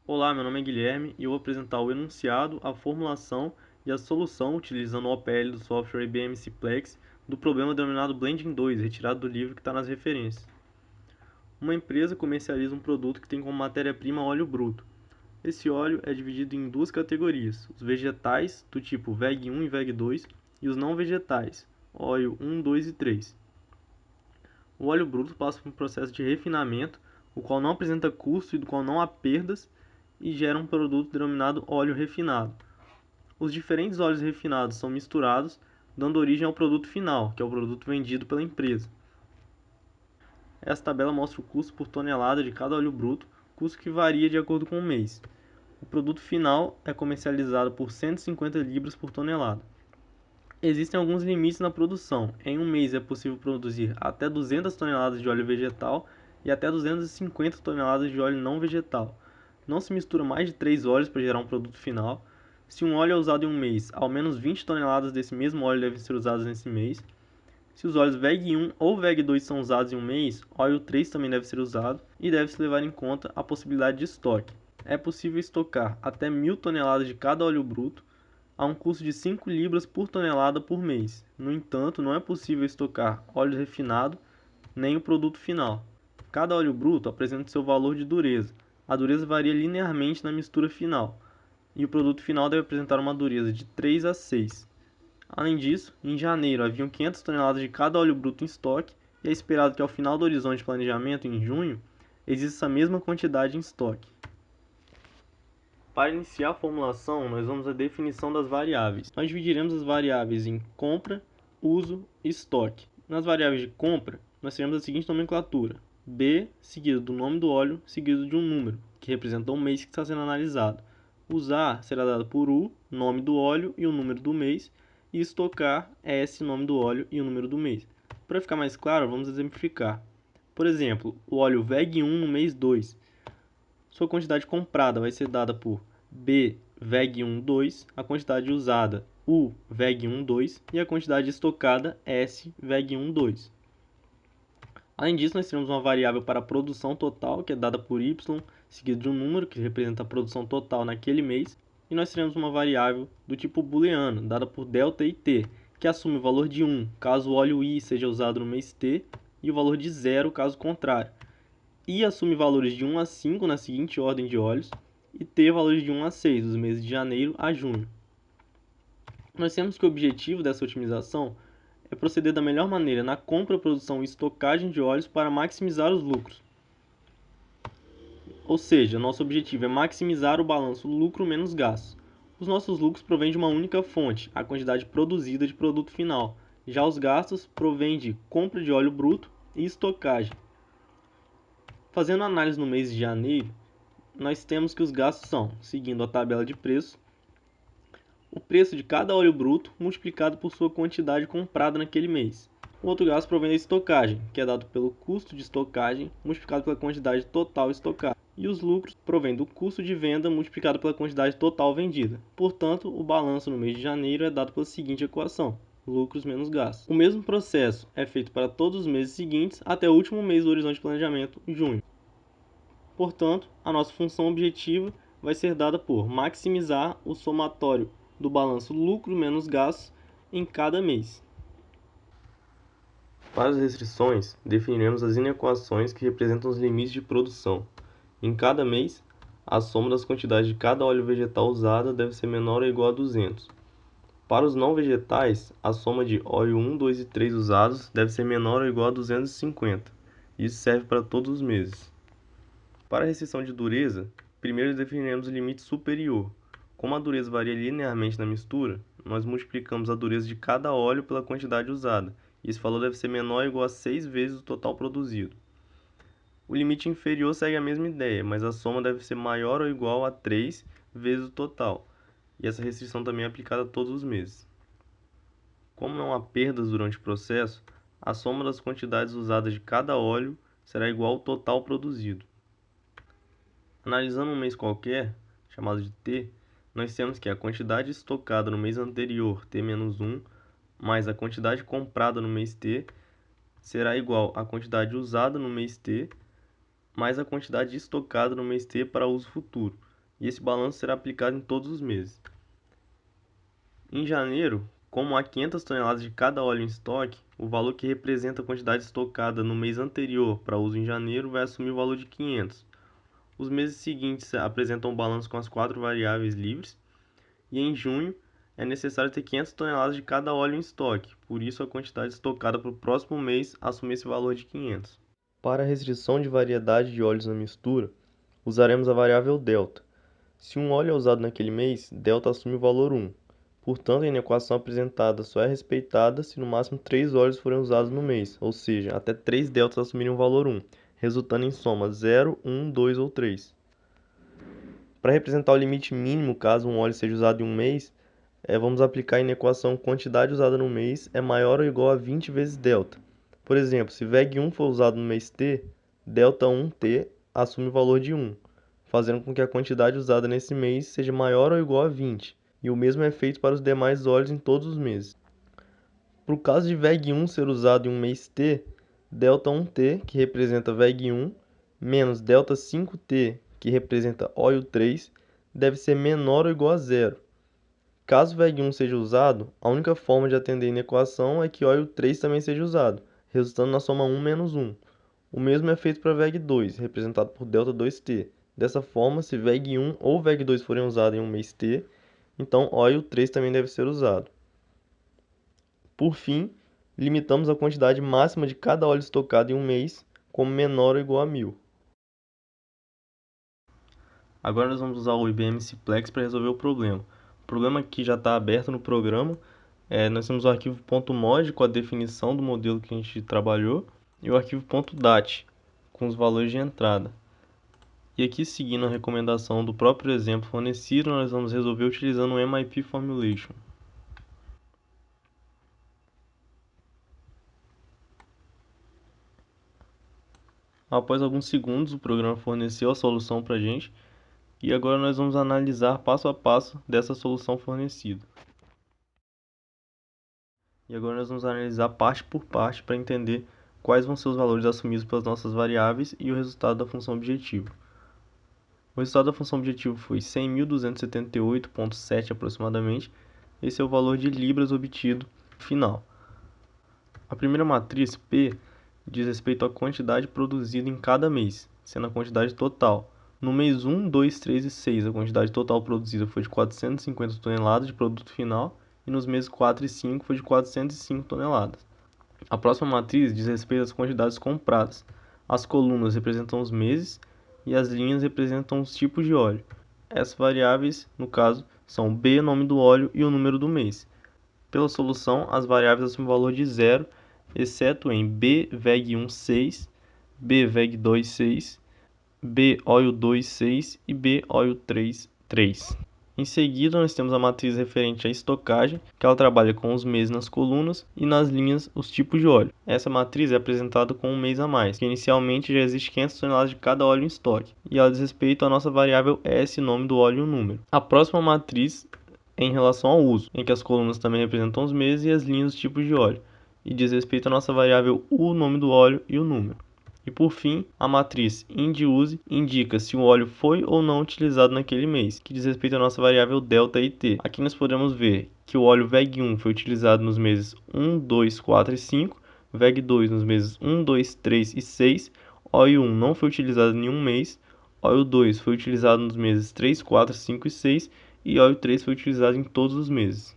Olá, meu nome é Guilherme e eu vou apresentar o enunciado, a formulação e a solução utilizando o OPL do software IBM Simplex do problema denominado Blending 2, retirado do livro que está nas referências. Uma empresa comercializa um produto que tem como matéria-prima óleo bruto. Esse óleo é dividido em duas categorias, os vegetais, do tipo VEG 1 e VEG 2, e os não vegetais, óleo 1, 2 e 3. O óleo bruto passa por um processo de refinamento, o qual não apresenta custo e do qual não há perdas, e gera um produto denominado óleo refinado. Os diferentes óleos refinados são misturados, dando origem ao produto final, que é o produto vendido pela empresa. Essa tabela mostra o custo por tonelada de cada óleo bruto, custo que varia de acordo com o mês. O produto final é comercializado por 150 libras por tonelada. Existem alguns limites na produção. Em um mês é possível produzir até 200 toneladas de óleo vegetal e até 250 toneladas de óleo não vegetal. Não se mistura mais de 3 óleos para gerar um produto final. Se um óleo é usado em um mês, ao menos 20 toneladas desse mesmo óleo devem ser usadas nesse mês. Se os óleos VEG 1 ou VEG 2 são usados em um mês, óleo 3 também deve ser usado e deve-se levar em conta a possibilidade de estoque. É possível estocar até 1.000 toneladas de cada óleo bruto, a um custo de 5 libras por tonelada por mês. No entanto, não é possível estocar óleo refinado nem o produto final. Cada óleo bruto apresenta seu valor de dureza. A dureza varia linearmente na mistura final, e o produto final deve apresentar uma dureza de 3 a 6. Além disso, em janeiro haviam 500 toneladas de cada óleo bruto em estoque, e é esperado que ao final do horizonte de planejamento, em junho, exista essa mesma quantidade em estoque. Para iniciar a formulação, nós vamos à definição das variáveis. Nós dividiremos as variáveis em compra, uso e estoque. Nas variáveis de compra, nós teremos a seguinte nomenclatura: B, seguido do nome do óleo, seguido de um número, que representa o mês que está sendo analisado. Usar será dado por U, nome do óleo e o número do mês, e estocar, S, nome do óleo e o número do mês. Para ficar mais claro, vamos exemplificar. Por exemplo, o óleo VEG 1 no mês 2. Sua quantidade comprada vai ser dada por B VEG 1 2, a quantidade usada U VEG 1 2 e a quantidade estocada S VEG 1 2. Além disso, nós temos uma variável para a produção total, que é dada por Y, seguido de um número, que representa a produção total naquele mês, e nós teremos uma variável do tipo booleano, dada por delta e t, que assume o valor de 1 caso o óleo I seja usado no mês T e o valor de 0 caso contrário. I assume valores de 1 a 5 na seguinte ordem de óleos e T valores de 1 a 6 dos meses de janeiro a junho. Nós temos que o objetivo dessa otimização é proceder da melhor maneira na compra, produção e estocagem de óleos para maximizar os lucros. Ou seja, nosso objetivo é maximizar o balanço lucro menos gastos. Os nossos lucros provêm de uma única fonte, a quantidade produzida de produto final. Já os gastos provêm de compra de óleo bruto e estocagem. Fazendo análise no mês de janeiro, nós temos que os gastos são, seguindo a tabela de preço, o preço de cada óleo bruto multiplicado por sua quantidade comprada naquele mês. O outro gasto provém da estocagem, que é dado pelo custo de estocagem multiplicado pela quantidade total estocada. E os lucros provêm do custo de venda multiplicado pela quantidade total vendida. Portanto, o balanço no mês de janeiro é dado pela seguinte equação: lucros menos gastos. O mesmo processo é feito para todos os meses seguintes até o último mês do horizonte de planejamento, junho. Portanto, a nossa função objetiva vai ser dada por maximizar o somatório do balanço lucro menos gastos em cada mês. Para as restrições, definiremos as inequações que representam os limites de produção. Em cada mês, a soma das quantidades de cada óleo vegetal usado deve ser menor ou igual a 200. Para os não vegetais, a soma de óleo 1, 2 e 3 usados deve ser menor ou igual a 250. Isso serve para todos os meses. Para a restrição de dureza, primeiro definiremos o limite superior. Como a dureza varia linearmente na mistura, nós multiplicamos a dureza de cada óleo pela quantidade usada, e esse valor deve ser menor ou igual a 6 vezes o total produzido. O limite inferior segue a mesma ideia, mas a soma deve ser maior ou igual a 3 vezes o total, e essa restrição também é aplicada a todos os meses. Como não há perdas durante o processo, a soma das quantidades usadas de cada óleo será igual ao total produzido. Analisando um mês qualquer, chamado de T, nós temos que a quantidade estocada no mês anterior, T-1, mais a quantidade comprada no mês T, será igual à quantidade usada no mês T, mais a quantidade estocada no mês T para uso futuro. e esse balanço será aplicado em todos os meses. Em janeiro, como há 500 toneladas de cada óleo em estoque, o valor que representa a quantidade estocada no mês anterior para uso em janeiro vai assumir o valor de 500. Os meses seguintes apresentam um balanço com as 4 variáveis livres, e em junho é necessário ter 500 toneladas de cada óleo em estoque, por isso a quantidade estocada para o próximo mês assume esse valor de 500. Para a restrição de variedade de óleos na mistura, usaremos a variável delta. Se um óleo é usado naquele mês, delta assume o valor 1. Portanto, a inequação apresentada só é respeitada se no máximo 3 óleos forem usados no mês, ou seja, até 3 deltas assumirem o valor 1, resultando em soma 0, 1, 2 ou 3. Para representar o limite mínimo caso um óleo seja usado em um mês, vamos aplicar a inequação quantidade usada no mês é maior ou igual a 20 vezes delta. Por exemplo, se VEG1 for usado no mês T, delta 1T assume o valor de 1, fazendo com que a quantidade usada nesse mês seja maior ou igual a 20, e o mesmo é feito para os demais óleos em todos os meses. Para o caso de VEG1 ser usado em um mês T, delta 1T, que representa VEG1, menos delta 5T, que representa óleo 3, deve ser menor ou igual a zero. Caso VEG1 seja usado, a única forma de atender a equação é que óleo 3 também seja usado, resultando na soma 1 menos 1. O mesmo é feito para VEG2, representado por delta 2T. Dessa forma, se VEG1 ou VEG2 forem usados em um mês T, então óleo 3 também deve ser usado. Por fim, limitamos a quantidade máxima de cada óleo estocado em um mês como menor ou igual a 1000. Agora nós vamos usar o IBM Simplex para resolver o problema. O problema que já está aberto no programa, nós temos o arquivo .mod com a definição do modelo que a gente trabalhou e o arquivo .dat com os valores de entrada. E aqui, seguindo a recomendação do próprio exemplo fornecido, nós vamos resolver utilizando o MIP Formulation. Após alguns segundos, o programa forneceu a solução para a gente e agora nós vamos analisar passo a passo dessa solução fornecida. E agora nós vamos analisar parte por parte para entender quais vão ser os valores assumidos pelas nossas variáveis e o resultado da função objetivo. O resultado da função objetivo foi 100.278,7 aproximadamente. Esse é o valor de libras obtido no final. A primeira matriz, P, diz respeito à quantidade produzida em cada mês, sendo a quantidade total. No mês 1, 2, 3 e 6, a quantidade total produzida foi de 450 toneladas de produto final, e nos meses 4 e 5 foi de 405 toneladas. A próxima matriz diz respeito às quantidades compradas. As colunas representam os meses e as linhas representam os tipos de óleo. Essas variáveis, no caso, são B, nome do óleo, e o número do mês. Pela solução, as variáveis assumem o valor de zero, exceto em B, VEG1, 6, B, VEG2, 6, B, óleo 2, 6 e B, óleo 3, 3. Em seguida, nós temos a matriz referente à estocagem, que ela trabalha com os meses nas colunas e nas linhas os tipos de óleo. Essa matriz é apresentada com um mês a mais, que inicialmente já existe 500 toneladas de cada óleo em estoque, e ela diz respeito à nossa variável S, nome do óleo e o número. A próxima matriz é em relação ao uso, em que as colunas também representam os meses e as linhas os tipos de óleo, e diz respeito à nossa variável U, nome do óleo e o número. E por fim, a matriz IND-USE indica se o óleo foi ou não utilizado naquele mês, que diz respeito à nossa variável ΔT. Aqui nós podemos ver que o óleo VEG1 foi utilizado nos meses 1, 2, 4 e 5, VEG2 nos meses 1, 2, 3 e 6, óleo 1 não foi utilizado em nenhum mês, óleo 2 foi utilizado nos meses 3, 4, 5 e 6 e óleo 3 foi utilizado em todos os meses.